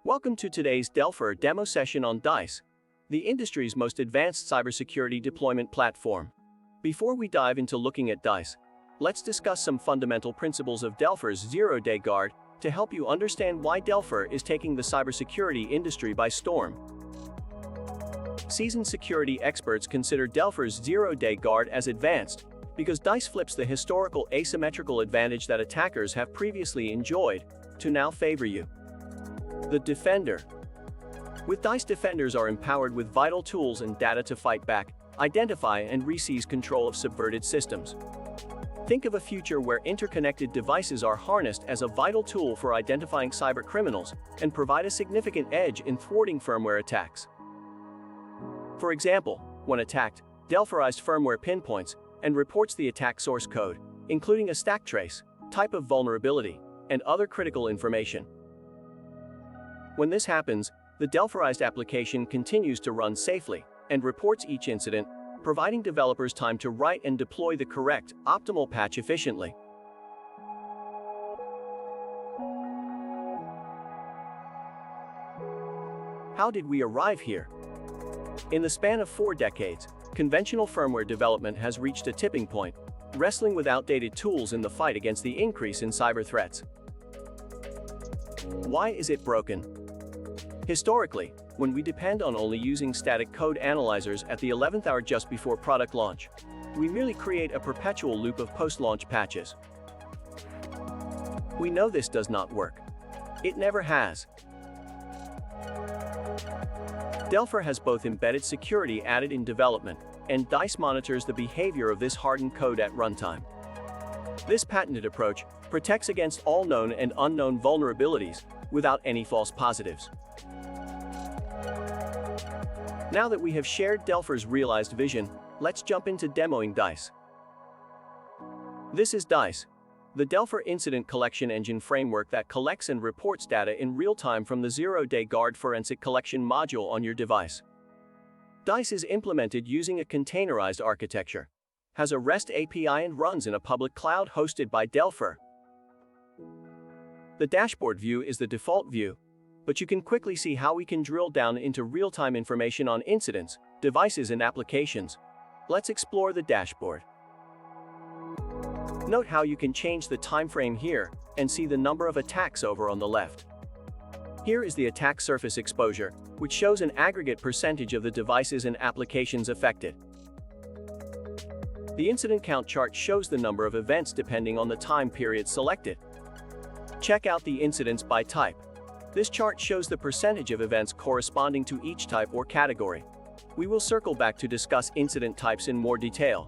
Welcome to today's Dellfer demo session on Dice, the industry's most advanced cybersecurity deployment platform. Before we dive into looking at Dice, let's discuss some fundamental principles of Dellfer's ZeroDayGuard to help you understand why Dellfer is taking the cybersecurity industry by storm. Seasoned security experts consider Dellfer's ZeroDayGuard as advanced because Dice flips the historical asymmetrical advantage that attackers have previously enjoyed to now favor you. The Defender. With Dice, defenders are empowered with vital tools and data to fight back, identify and reseize control of subverted systems. Think of a future where interconnected devices are harnessed as a vital tool for identifying cybercriminals and provide a significant edge in thwarting firmware attacks. For example, when attacked, Dellferized firmware pinpoints and reports the attack source code, including a stack trace, type of vulnerability, and other critical information. When this happens, the Dellferized application continues to run safely and reports each incident, providing developers time to write and deploy the correct, optimal patch efficiently. How did we arrive here? In the span of 4 decades, conventional firmware development has reached a tipping point, wrestling with outdated tools in the fight against the increase in cyber threats. Why is it broken? Historically, when we depend on only using static code analyzers at the 11th hour just before product launch, we merely create a perpetual loop of post-launch patches. We know this does not work. It never has. Dellfer has both embedded security added in development, and Dice monitors the behavior of this hardened code at runtime. This patented approach protects against all known and unknown vulnerabilities without any false positives. Now that we have shared Dellfer's realized vision, let's jump into demoing Dice. This is Dice, the Dellfer incident collection engine framework that collects and reports data in real time from the ZeroDayGuard forensic collection module on your device. Dice is implemented using a containerized architecture, has a REST API and runs in a public cloud hosted by Dellfer. The dashboard view is the default view, but you can quickly see how we can drill down into real-time information on incidents, devices, and applications. Let's explore the dashboard. Note how you can change the time frame here and see the number of attacks over on the left. Here is the attack surface exposure, which shows an aggregate percentage of the devices and applications affected. The incident count chart shows the number of events depending on the time period selected. Check out the incidents by type. This chart shows the percentage of events corresponding to each type or category. We will circle back to discuss incident types in more detail.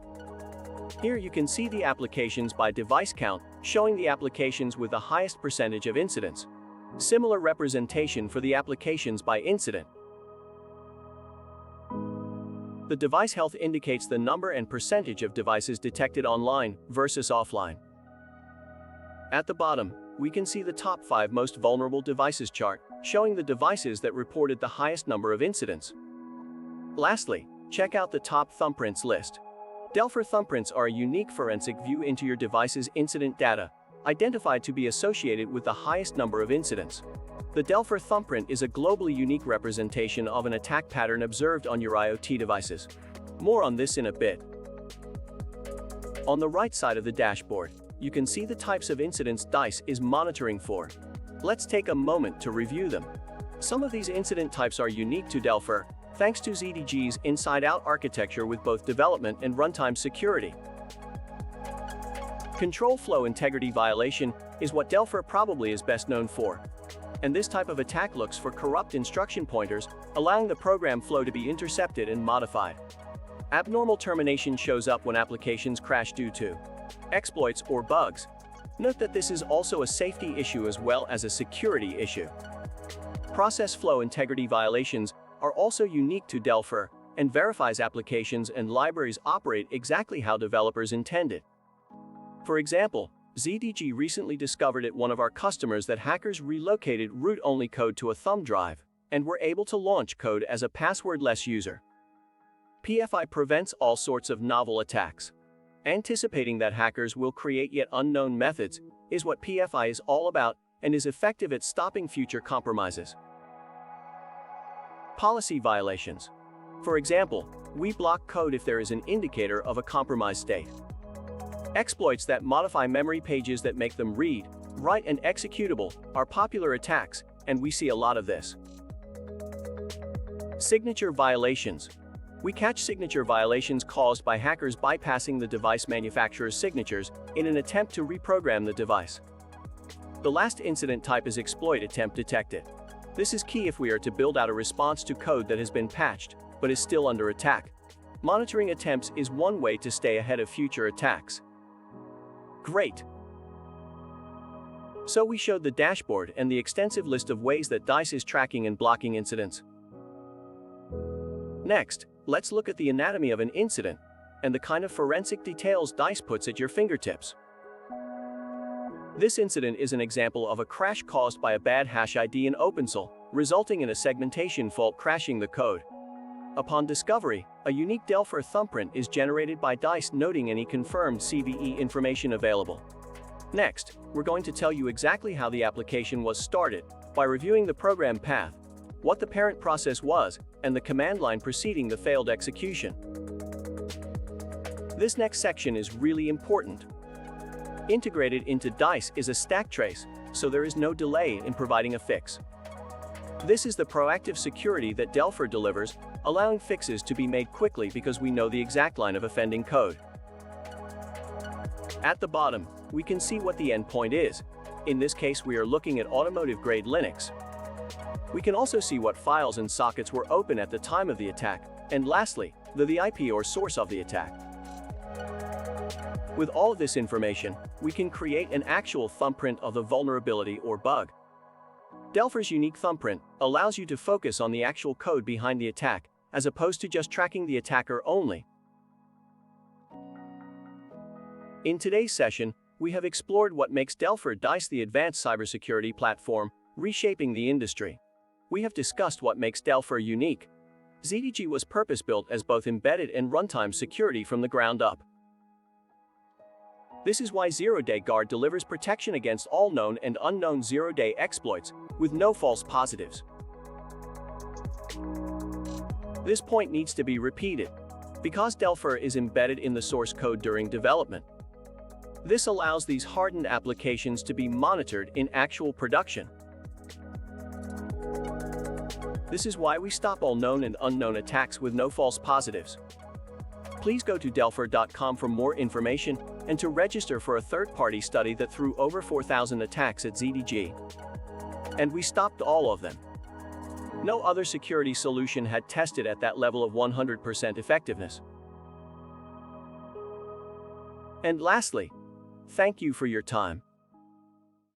Here you can see the applications by device count, showing the applications with the highest percentage of incidents. Similar representation for the applications by incident. The device health indicates the number and percentage of devices detected online versus offline. At the bottom, we can see the top 5 most vulnerable devices chart, showing the devices that reported the highest number of incidents. Lastly, check out the top thumbprints list. Dellfer thumbprints are a unique forensic view into your device's incident data, identified to be associated with the highest number of incidents. The Dellfer thumbprint is a globally unique representation of an attack pattern observed on your IoT devices. More on this in a bit. On the right side of the dashboard, you can see the types of incidents Dice is monitoring for. Let's take a moment to review them. Some of these incident types are unique to Dellfer, thanks to ZDG's inside-out architecture with both development and runtime security. Control flow integrity violation is what Dellfer probably is best known for. And this type of attack looks for corrupt instruction pointers, allowing the program flow to be intercepted and modified. Abnormal termination shows up when applications crash due to exploits or bugs. Note that this is also a safety issue as well as a security issue. Process flow integrity violations are also unique to Dellfer and verifies applications and libraries operate exactly how developers intended. For example, ZDG recently discovered at one of our customers that hackers relocated root-only code to a thumb drive and were able to launch code as a passwordless user. PFI prevents all sorts of novel attacks. Anticipating that hackers will create yet unknown methods is what PFI is all about and is effective at stopping future compromises. policy violations. For example, we block code if there is an indicator of a compromised state. Exploits that modify memory pages that make them read, write, and executable are popular attacks, and we see a lot of this. Signature violations. We catch signature violations caused by hackers bypassing the device manufacturer's signatures in an attempt to reprogram the device. The last incident type is exploit attempt detected. This is key if we are to build out a response to code that has been patched, but is still under attack. Monitoring attempts is one way to stay ahead of future attacks. Great! So we showed the dashboard and the extensive list of ways that DICE is tracking and blocking incidents. Next, let's look at the anatomy of an incident and the kind of forensic details DICE puts at your fingertips. This incident is an example of a crash caused by a bad hash ID in OpenSol, resulting in a segmentation fault crashing the code. Upon discovery, a unique Dellfer thumbprint is generated by DICE noting any confirmed CVE information available. Next, we're going to tell you exactly how the application was started by reviewing the program path, what the parent process was, and the command line preceding the failed execution. This next section is really important. Integrated into DICE is a stack trace, so there is no delay in providing a fix. This is the proactive security that Dellfer delivers, allowing fixes to be made quickly because we know the exact line of offending code. At the bottom, we can see what the endpoint is. In this case, we are looking at automotive-grade Linux. We can also see what files and sockets were open at the time of the attack, and lastly, the IP or source of the attack. With all of this information, we can create an actual thumbprint of the vulnerability or bug. Dellfer's unique thumbprint allows you to focus on the actual code behind the attack, as opposed to just tracking the attacker only. In today's session, we have explored what makes Dellfer DICE the advanced cybersecurity platform, reshaping the industry. We have discussed what makes Dellfer unique. ZDG was purpose-built as both embedded and runtime security from the ground up. This is why ZeroDayGuard delivers protection against all known and unknown zero-day exploits, with no false positives. This point needs to be repeated, because Dellfer is embedded in the source code during development. This allows these hardened applications to be monitored in actual production. This is why we stop all known and unknown attacks with no false positives. Please go to Dellfer.com for more information and to register for a third-party study that threw over 4,000 attacks at ZDG. And we stopped all of them. No other security solution had tested at that level of 100% effectiveness. And lastly, thank you for your time.